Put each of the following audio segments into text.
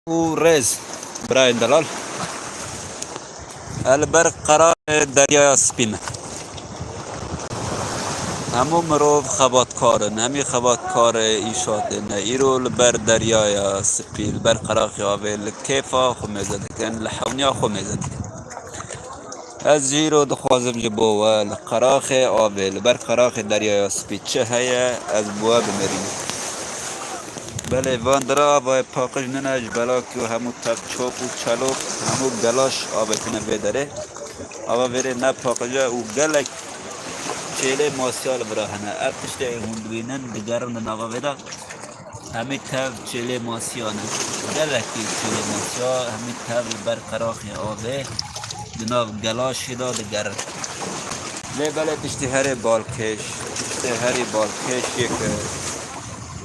ورز براين دلال البرق قرار دریا سپین همو مروف خبات کارن همی خبات کار ایشادن ایرو لبر دریای سپین بر قراقی آویل کیفا خو میزدکن لحونیا خو میزدکن از جیرو دخوازم جبو و قراق آویل بر قراق دریای سپین چه هیا از بوا بمرین بله واندرا و پاکش ننج بلا که همو تب چوب و چلوب همو گلاش آبتنه بدره آبا وره نه پاکجا و گلک چهله ماسیال براهنه ارتشته هندوینن دگرم ناوا ودا همه تب چهله ماسیانه گلکی چهله ماسیا همه تب برقراخی آبه جناب گلاش دا دگر لی بله تشتی هر بالکش تشتی هر بالکش یک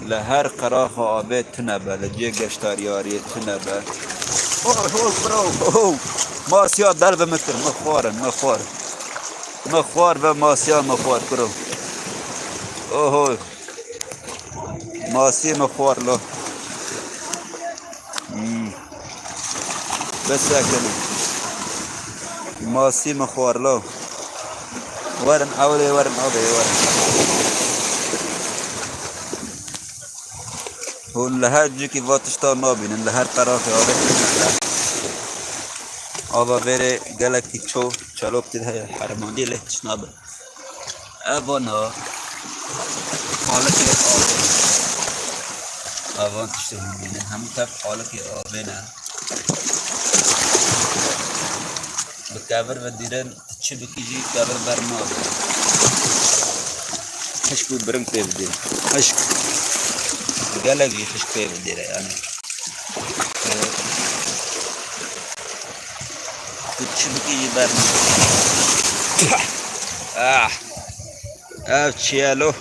لهر قراخ آبه تنبه لجه گشتاریاری تنبه اوه برو اوه ماسیا دل بمکر مخوار و ماسیا مخوار کرو اوه ماسی مخوار لو بس اکنی ماسی مخوار لو ورن اولی ورن هون لهر جو که واتشتا نابینن لهر قراخ آبه آبا وره گلکی چو چلوب تید های حرماندی لحتش نابه ابانا حالکی آبه آبان تشته بینن همون تب حالکی آبه نه بکبر و دیرن چه بکیجی کبر برما خشکو برم پی بدیر خشک گلکی خشک پی بدیره یعنی چه بکیجی برما چیالو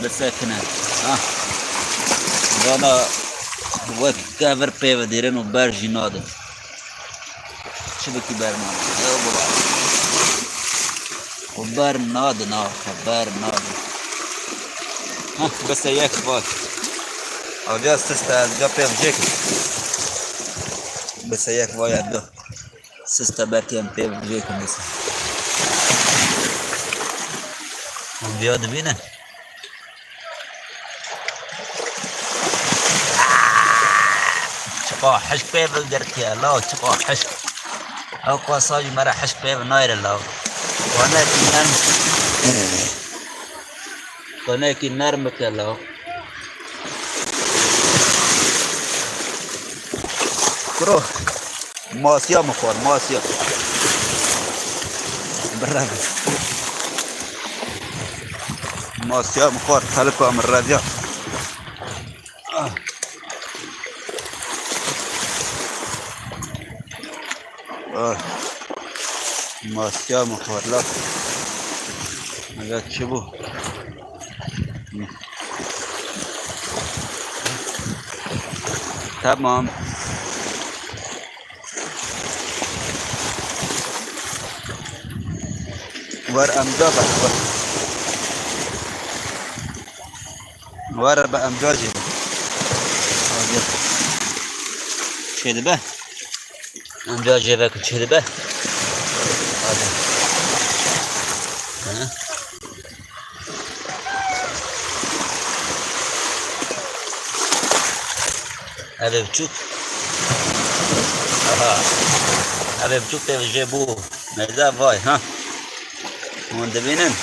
بسکنه وانا وقت کبر پی بدیرن و برجی نادم چه بکی برما خبر ناد نا خبر ناد بس یک بار آجا سست از جا پیغ جک بس یک باید دو سست برکیم پیغ جک بس بیاد بینه چقا حشک پیغ گرتی الله چقا حشک او قاساجی مرا حشک پیغ نایر الله کنه کی نرم کلا کرو ماسیا مخور ماسیا برا ماسیا مخور خلق امر رادیا ماسیا مخور لا اگر چه بو تمام ور امجا بس ور با امجا جیب چه به امجا جیبه که چه به هذا بتشوف هذا بتشوف جابوه ماذا فاي ها وانت بينن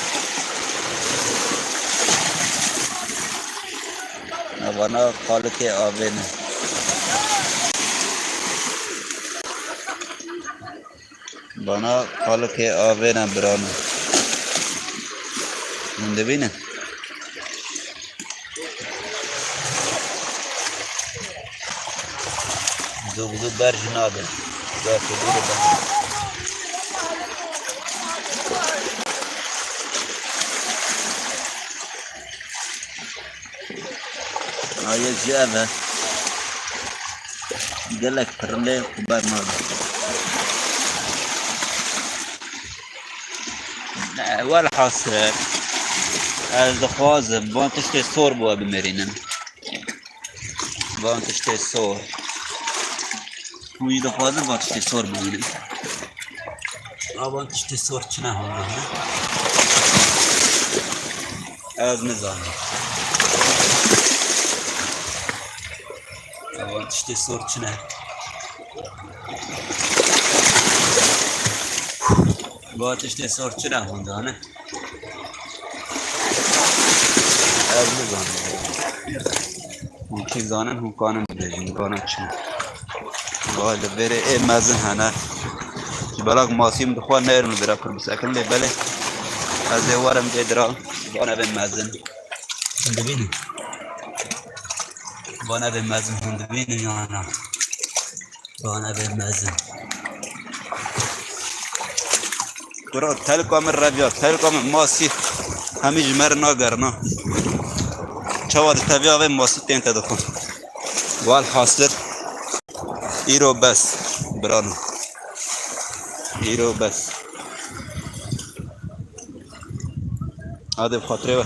وانا قالك يا ابينا وانا قالك يا ابينا برانا وانت بينن زوج برج نادر ذاك دور هاي جابه قال لك ترلي كبار نادر ولا حاصل الخوازم بان تشتي صور بوا بمرينن بان تشتي صور توی دفعه با تشت سر بگیریم. آبان تشت سر چنه هم نه؟ از نزانم. آبان تشت سر چنه؟ با تشت سر چنه هم دانه؟ از نزانم. ممکن زانن هم کانم بیشتر کانم چنه؟ ولی بره ای مزن هنر. بلاغ ماسیم دخواه نرم برا پر بسکن لی بله از وارم جدرا بانه به مزن ببینیم بانه به مزن ببینیم یا نه بانه به مزن برا تلکام ربیا تلکام ماسی همیج مرنا گرنا چواد تبیا و ماسی تین تدخون وال حاصل ایرو بس برانو ایرو بس هذا بخاطري